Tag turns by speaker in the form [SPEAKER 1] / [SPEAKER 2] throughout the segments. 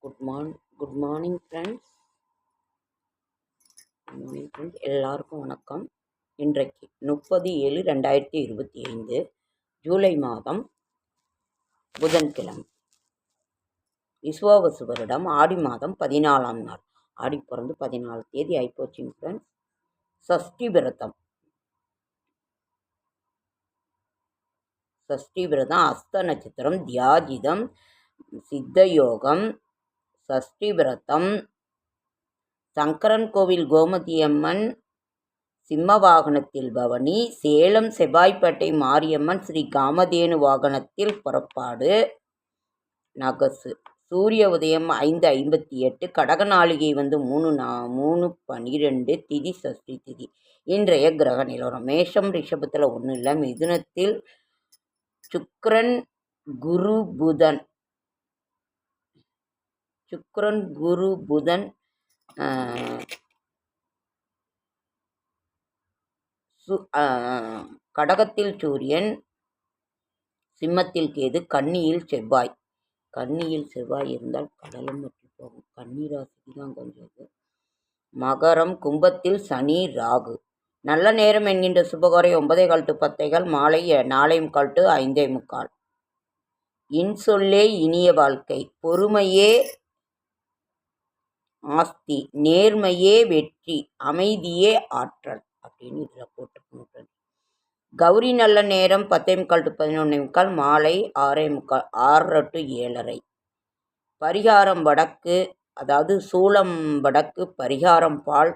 [SPEAKER 1] Good morning friends. எல்லாருக்கும் வணக்கம். இன்றைக்கு 30/7/2025 ஜூலை மாதம் புதன்கிழமை. விசுவாவசு வருடம் ஆடி மாதம் 14ஆம் நாள். ஆடி பிறந்து 14 தேதி ஆயிப்போச்சுங்க ஃப்ரெண்ட்ஸ். சஷ்டி விரதம் அஸ்த நட்சத்திரம், தியாஜிதம், சித்தயோகம், சஷ்டி விரதம், சங்கரன் கோவில் கோமதியம்மன் சிம்ம வாகனத்தில் பவனி, சேலம் செவ்வாய்ப்பேட்டை மாரியம்மன் ஸ்ரீ காமதேனு வாகனத்தில் புறப்பாடு, நகசு. சூரிய உதயம் 5:58, கடக நாளிகை 3:12, திதி சஷ்டி திதி. இன்றைய கிரக நிலவரம்: மேஷம் ரிஷபத்தில் ஒன்றும் இல்லை, மிதுனத்தில் சுக்கிரன் குரு புதன் கடகத்தில் சூரியன், சிம்மத்தில் கேது, கன்னியில் செவ்வாய் இருந்தால் கடலும் பற்றி போகும். கன்னி ராசிக்கு தான் கொஞ்சம் இது. மகரம், கும்பத்தில் சனி ராகு. நல்ல நேரம் என்கின்ற சுபகாரை 9:15 to 10, மாலை 4:45 to 5:45. இன்சொல்லே இனிய வாழ்க்கை, பொறுமையே ஆஸ்தி, நேர்மையே வெற்றி, அமைதியே ஆற்றல் அப்படின்னு இதில் போட்டுக்கணும். கௌரி நல்ல நேரம் 10:45 to 11:45, மாலை 6:30 to 7:30. பரிகாரம் வடக்கு, அதாவது சூளம் வடக்கு, பரிகாரம் பால்,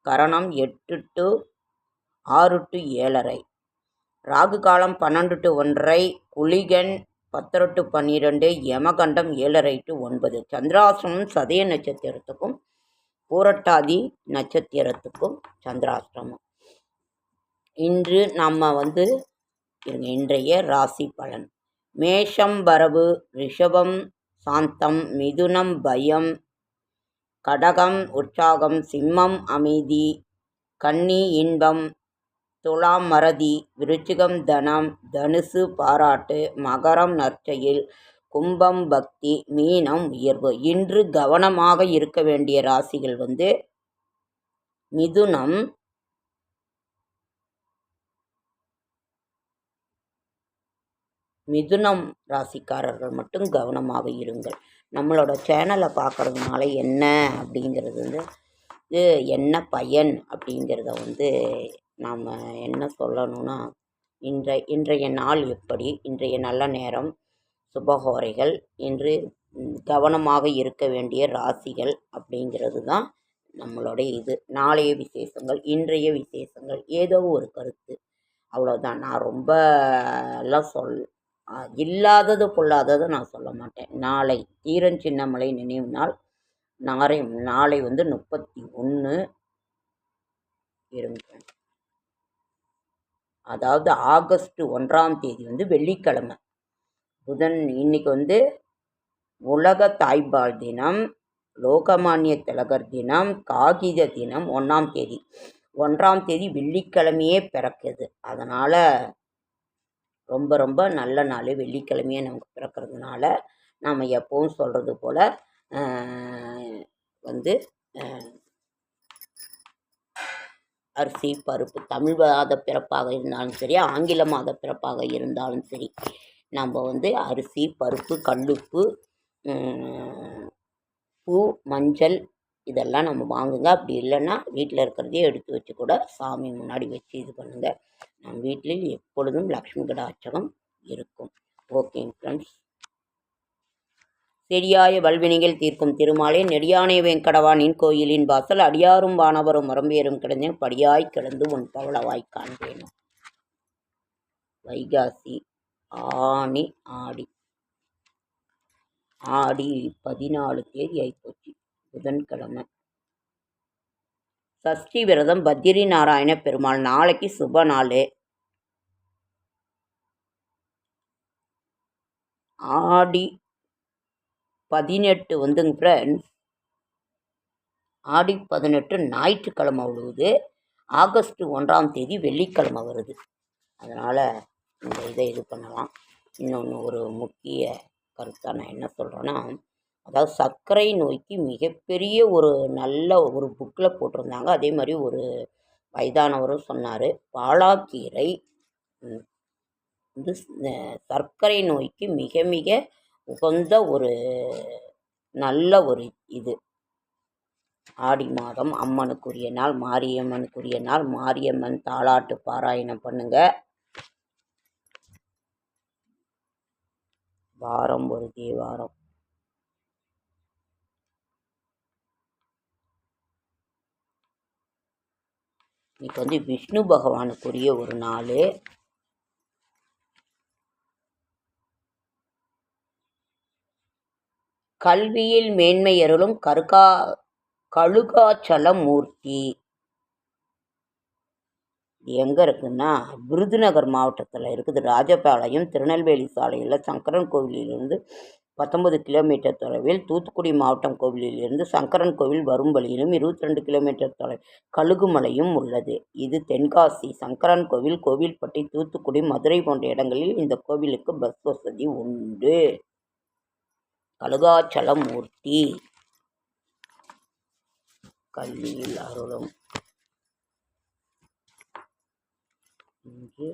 [SPEAKER 1] கரணம் 8 to 6 to 7:30. ராகு காலம் 12 to 1:30, குளிகன் 10 to 12, யமகண்டம் 7:30 to 9. சந்திராசிரமம் சதய நட்சத்திரத்துக்கும் பூரட்டாதி நட்சத்திரத்துக்கும் சந்திராசிரமம். இன்று நம்ம இன்றைய ராசி பலன்: மேஷம் வரவு, ரிஷபம் சாந்தம், மிதுனம் பயம், கடகம் உற்சாகம், சிம்மம் அமைதி, கன்னி இன்பம், துலாம் மறதி, விருச்சிகம் தனம், தனுசு பாராட்டு, மகரம் நற்செயல், கும்பம் பக்தி, மீனம் உயர்வு. இன்று கவனமாக இருக்க வேண்டிய ராசிகள் மிதுனம் ராசிக்காரர்கள் மட்டும் கவனமாக இருங்கள். நம்மளோட சேனலை பார்க்கறதுனால என்ன அப்படிங்கிறது என்ன பயன் அப்படிங்கிறத நாம் என்ன சொல்லணும்னா, இன்றைய நாள் எப்படி, இன்றைய நல்ல நேரம், சுபகோரைகள், இன்று கவனமாக இருக்க வேண்டிய ராசிகள் அப்படிங்கிறது தான் நம்மளுடைய இது. நாளைய விசேஷங்கள், இன்றைய விசேஷங்கள், ஏதோ ஒரு கருத்து, அவ்வளோதான். நான் ரொம்ப எல்லாம் இல்லாதது பொல்லாதது நான் சொல்ல மாட்டேன். நாளை தீரன் சின்னமலை நினைவு நாள். நாளை 31 இருங்க, அதாவது ஆகஸ்ட் 1ஆம் தேதி வெள்ளிக்கிழமை. புதன். இன்னைக்கு உலக தாய்ப்பால் தினம், லோகமானிய திலகர் தினம், காகித தினம். 1ஆம் தேதி 1ஆம் தேதி வெள்ளிக்கிழமையே பிறக்குது. அதனால் ரொம்ப ரொம்ப நல்ல நாள். வெள்ளிக்கிழமையே நமக்கு பிறக்கிறதுனால நாம் எப்பவும் சொல்கிறது போல் அரிசி பருப்பு, தமிழ் மாத பிறப்பாக இருந்தாலும் சரி, ஆங்கில மாத பிறப்பாக இருந்தாலும் சரி, நம்ம அரிசி பருப்பு, கல்லுப்பு, பூ, மஞ்சள் இதெல்லாம் நம்ம வாங்குங்க. அப்படி இல்லைன்னா வீட்டில் இருக்கிறதையே எடுத்து வச்சு கூட சாமி முன்னாடி வச்சு இது பண்ணுங்கள். நம் வீட்டில் எப்பொழுதும் லக்ஷ்மி கடாட்சகம் இருக்கும். ஓகேங்க ஃப்ரெண்ட்ஸ். செடியாய வல்வினைகள் தீர்க்கும் திருமாலே, நெடியானே வெங்கடவானின் கோயிலின் வாசல், அடியாரும் வானவரும் மரம்பேறும் கிடந்தேன், படியாய் கிடந்து உன் பவளவாய் காண்பேனும். வைகாசி, ஆணி, ஆடி 14 தேதி ஆயிப்போச்சு, புதன்கிழமை. சஷ்டி விரதம் பத்திரி நாராயண பெருமாள். நாளைக்கு சுப நாள். ஆடி 18 ஃப்ரெண்ட்ஸ். ஆடி 18 ஞாயிற்றுக்கிழமை விழுவுது. ஆகஸ்ட் 1ஆம் தேதி வெள்ளிக்கிழமை வருது. அதனால் இந்த இதை இது பண்ணலாம். இன்னொன்று ஒரு முக்கிய கருத்தாக நான் என்ன சொல்கிறேன்னா, அதாவது சர்க்கரை நோய்க்கு மிகப்பெரிய ஒரு நல்ல ஒரு புக்கில் போட்டிருந்தாங்க. அதே மாதிரி ஒரு வயதானவரும் சொன்னார், பாலாக்கீரை வந்து சர்க்கரை நோய்க்கு மிக மிக உகந்த ஒரு நல்ல ஒரு இது. ஆடி மாதம் அம்மனுக்குரிய நாள், மாரியம்மனுக்குரிய நாள். மாரியம்மன் தாலாட்டு பாராயணம் பண்ணுங்க. வாரம் ஒரு தேவாரம். இன்னைக்கு வந்து விஷ்ணு பகவானுக்குரிய ஒரு நாள். கல்வியில் மேன்மை அருளும் கழுகாச்சல மூர்த்தி. இது எங்கே இருக்குன்னா விருதுநகர் மாவட்டத்தில் இருக்குது. ராஜபாளையம் திருநெல்வேலி சாலையில் சங்கரன் கோவிலிலிருந்து 19 கிலோமீட்டர் தொலைவில், தூத்துக்குடி மாவட்டம் கோவிலிலிருந்து சங்கரன் கோவில் வரும் வழியிலும் 22 கிலோமீட்டர் தொலைவில் கழுகுமலையும் உள்ளது. இது தென்காசி, சங்கரன் கோவில், கோவில்பட்டி, தூத்துக்குடி, மதுரை போன்ற இடங்களில் இந்த கோவிலுக்கு பஸ் வசதி உண்டு. கழுகாச்சலமூர்த்தி கல்வியில் அருளும். இங்கே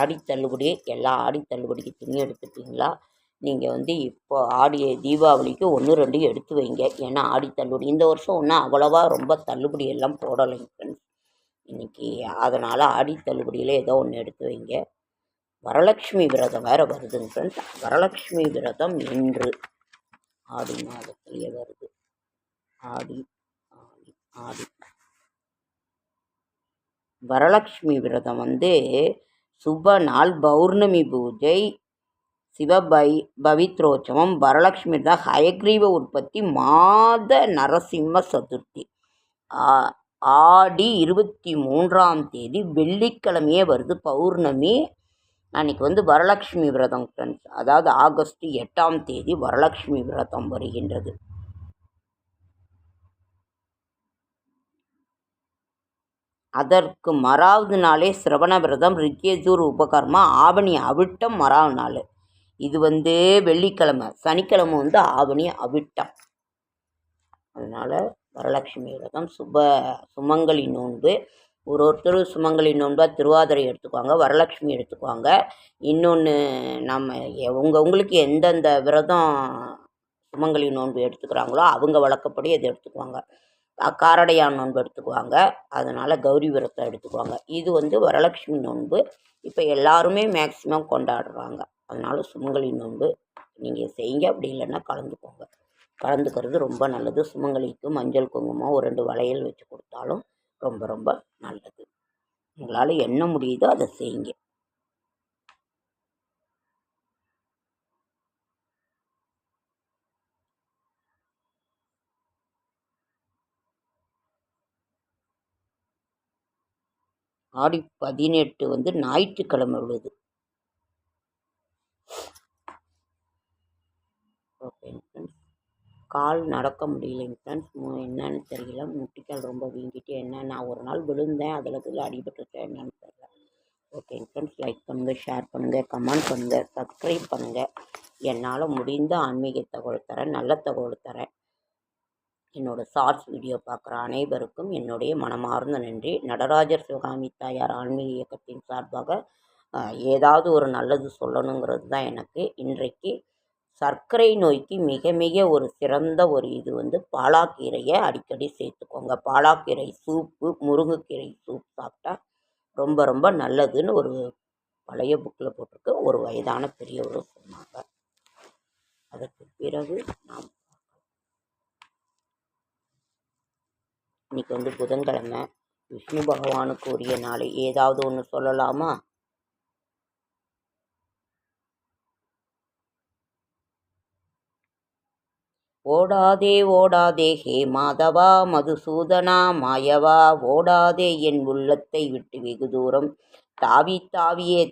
[SPEAKER 1] ஆடி தள்ளுபடி. எல்லா ஆடி தள்ளுபடிக்கு துணி எடுத்துட்டிங்களா? நீங்கள் வந்து இப்போ தீபாவளிக்கு 1, 2 எடுத்து வைங்க. ஏன்னா ஆடி தள்ளுபடி இந்த வருஷம் ஒன்றும் அவ்வளோவா ரொம்ப தள்ளுபடி எல்லாம் போடலைங்க ஃப்ரெண்ட்ஸ் இன்றைக்கி. அதனால் ஆடி தள்ளுபடியில் ஏதோ ஒன்று எடுத்து வைங்க. வரலட்சுமி விரதம் வேறு வருதுங்க ஃப்ரெண்ட்ஸ். வரலட்சுமி விரதம் இன்று ஆடி மாதத்துலேயே வருது. ஆடி ஆடி ஆடி வரலட்சுமி விரதம் வந்து சுப நாள், பௌர்ணமி பூஜை, பவித்ரோற்சவம், வரலட்சுமி தான் ஹயக்ரீவ உற்பத்தி, மாத நரசிம்ம சதுர்த்தி. ஆடி 23ஆம் தேதி வெள்ளிக்கிழமையே வருது பௌர்ணமி. அன்றைக்கி வந்து வரலட்சுமி விரதம் ஃப்ரெண்ட்ஸ். அதாவது ஆகஸ்ட் 8ஆம் தேதி வரலட்சுமி விரதம் வருகின்றது. அதற்கு மறாவது நாளே சிரவண விரதம், ரிக்கேசூர் உபகர்மா, ஆவணி அவிட்டம் மறாவது நாள். இது வந்து வெள்ளிக்கிழமை, சனிக்கிழமை வந்து ஆவணி அவிட்டம். அதனால் வரலட்சுமி விரதம் சுமங்கலி நோன்பு. ஒருத்தர் சுமங்கலி நோன்பாக திருவாதிரை எடுத்துக்குவாங்க, வரலட்சுமி எடுத்துக்குவாங்க. இன்னொன்று உங்களுக்கு எந்தெந்த விரதம் சுமங்கலி நோன்பு எடுத்துக்கிறாங்களோ அவங்க வழக்கப்படி அதை எடுத்துக்குவாங்க. காரடையான் நோன்பு எடுத்துக்குவாங்க, அதனால் கௌரி விரதம் எடுத்துக்குவாங்க. இது வந்து வரலட்சுமி நோன்பு இப்போ எல்லாருமே மேக்சிமம் கொண்டாடுறாங்க. அதனால் சுமங்கலி நோன்பு நீங்கள் செய்யுங்க. அப்படி இல்லைன்னா கலந்துக்கோங்க. கலந்துக்கிறது ரொம்ப நல்லது. சுமங்கலிக்கு மஞ்சள் குங்குமம் ஒரு 2 வளையல் வச்சு கொடுத்தாலும் ரொம்ப ரொம்ப நல்லது. உங்களால் என்ன முடியுதோ அதை செய்யுங்க. ஆடி 18 வந்து ஞாயிற்றுக்கிழமை விழுது. ஓகேங்க ஃப்ரெண்ட்ஸ். கால் நடக்க முடியலைங்க ஃப்ரெண்ட்ஸ். என்னன்னு தெரியல, முட்டிக்கால் ரொம்ப வீங்கிட்டு நான் ஒரு நாள் விழுந்தேன், அதில் அடிபட்டுருச்சேன் என்னன்னு தெரியல. ஓகேங்க ஃப்ரெண்ட்ஸ், லைக் பண்ணுங்கள், ஷேர் பண்ணுங்கள், கமெண்ட் பண்ணுங்கள், சப்ஸ்கிரைப் பண்ணுங்கள். என்னால் முடிந்த ஆன்மீக தகவல் தரேன், நல்ல தகவல் தரேன். என்னோடய ஷார்ட்ஸ் வீடியோ பார்க்குற அனைவருக்கும் என்னுடைய மனமார்ந்த நன்றி. நடராஜர் சிவகாமி தாயார் ஆன்மீக இயக்கத்தின் சார்பாக ஏதாவது ஒரு நல்லது சொல்லணுங்கிறது தான் எனக்கு. இன்றைக்கு சர்க்கரை நோய்க்கு மிக மிக ஒரு சிறந்த ஒரு இது வந்து பாலாக்கீரையை அடிக்கடி சேர்த்துக்கோங்க. பாலாக்கீரை சூப்பு, முருங்கைக்கீரை சூப் சாப்பிட்டா ரொம்ப ரொம்ப நல்லதுன்னு ஒரு பழைய புக்கில் போட்டிருக்கு. ஒரு வயதான பெரியவரும் சொன்னாங்க. அதற்கு பிறகு நாம் இன்றைக்கி வந்து புதன்கிழமை, விஷ்ணு பகவானுக்கு உரிய நாள். ஏதாவது ஒன்று சொல்லலாமா? ஓடாதே ஓடாதே ஹே மாதவா மதுசூதனா மாயவா, ஓடாதே என் உள்ளத்தை விட்டு வெகு தூரம், தாவி தாவியே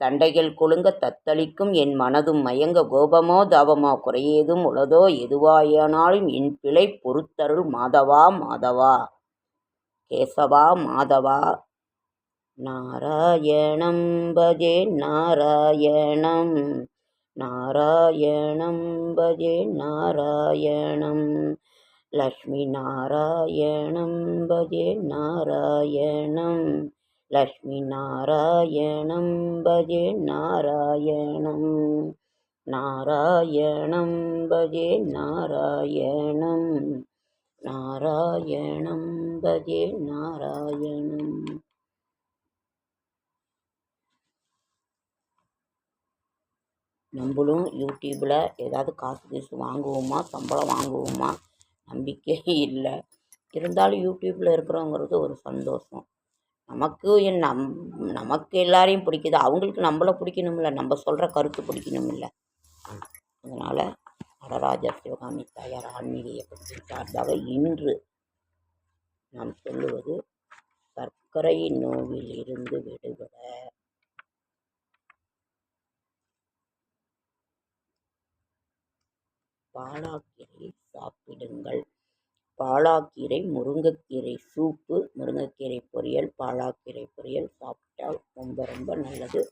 [SPEAKER 1] தண்டைகள் குலுங்க தத்தளிக்கும் என் மனதும் மயங்க கோபமோ தாபமோ குறையேதும் உளதோ எதுவாயானாலும் என் பிழை பொறுத்தருள் மாதவா மாதவா கேசவா மாதவா. நாராயணம் பஜே நாராயணம் நாராயணம் பஜே நாராயணம் லக்ஷ்மி நாராயணம் பஜே நாராயணம் லக்ஷ்மி நாராயணம் பஜே நாராயணம் நாராயணம் பஜே நாராயணம் நாராயணம் பஜே நாராயணம். நம்மளும் யூடியூப்பில் ஏதாவது காசு வாங்குவோமா, சம்பளம் வாங்குவோமா, நம்பிக்கை இல்லை. இருந்தாலும் யூடியூப்பில் இருக்கிறோங்கிறது ஒரு சந்தோஷம். நமக்கு எல்லாரையும் பிடிக்குது, அவங்களுக்கு நம்மளை பிடிக்கணுமில்ல, நம்ம சொல்கிற கருத்து பிடிக்கணுமில்ல. அதனால் நடராஜர் சிவகாமி தாயார் ஆன்மீக இயக்கத்தின் சார்பாக இன்று நாம் சொல்லுவது சர்க்கரை நோயில் இருந்து விடுபட பாலாக்கீரை சாப்பிடுங்கள். பாலாக்கீரை, முருங்கைக்கீரை சூப்பு, முருங்கைக்கீரை பொரியல், பாலாக்கீரை பொரியல் சாப்பிட்டால் ரொம்ப ரொம்ப நல்லது.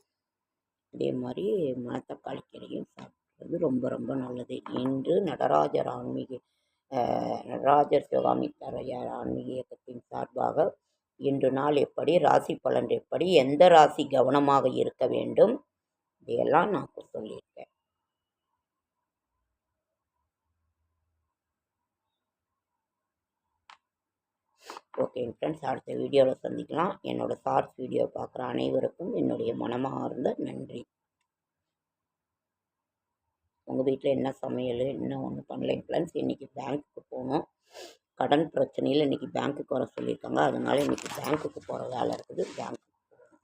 [SPEAKER 1] அதே மாதிரி மணத்தக்காளி கீரையும் சாப்பிட்றது ரொம்ப ரொம்ப நல்லது. இன்று நடராஜர் சிவகாமி தாயார் ஆன்மீக இயக்கத்தின் சார்பாக இன்று நாள் எப்படி, ராசி பலன் எப்படி, எந்த ராசி கவனமாக இருக்க வேண்டும், இதையெல்லாம் நான் சொல்லியிருக்கேன். ஓகே ஃப்ரெண்ட்ஸ், அடுத்த வீடியோவில் சந்திக்கலாம். என்னோடய ஷார்ட்ஸ் வீடியோ பார்க்குற அனைவருக்கும் என்னுடைய மனமார்ந்த நன்றி. உங்கள் வீட்டில் என்ன சமையல், இன்னும் ஒன்றும் பண்ணலைங்க ஃப்ரெண்ட்ஸ். இன்றைக்கி பேங்க்குக்கு போகணும். கடன் பிரச்சனையில் இன்றைக்கி பேங்க்குக்கு வர சொல்லியிருக்காங்க. அதனால் இன்றைக்கி பேங்க்குக்கு போகிற வேலை இருக்குது. பேங்க்குக்கு போகணும்.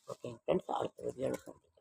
[SPEAKER 1] ஓகே ஃப்ரெண்ட்ஸ், அடுத்த வீடியோவில் சந்திக்கலாம்.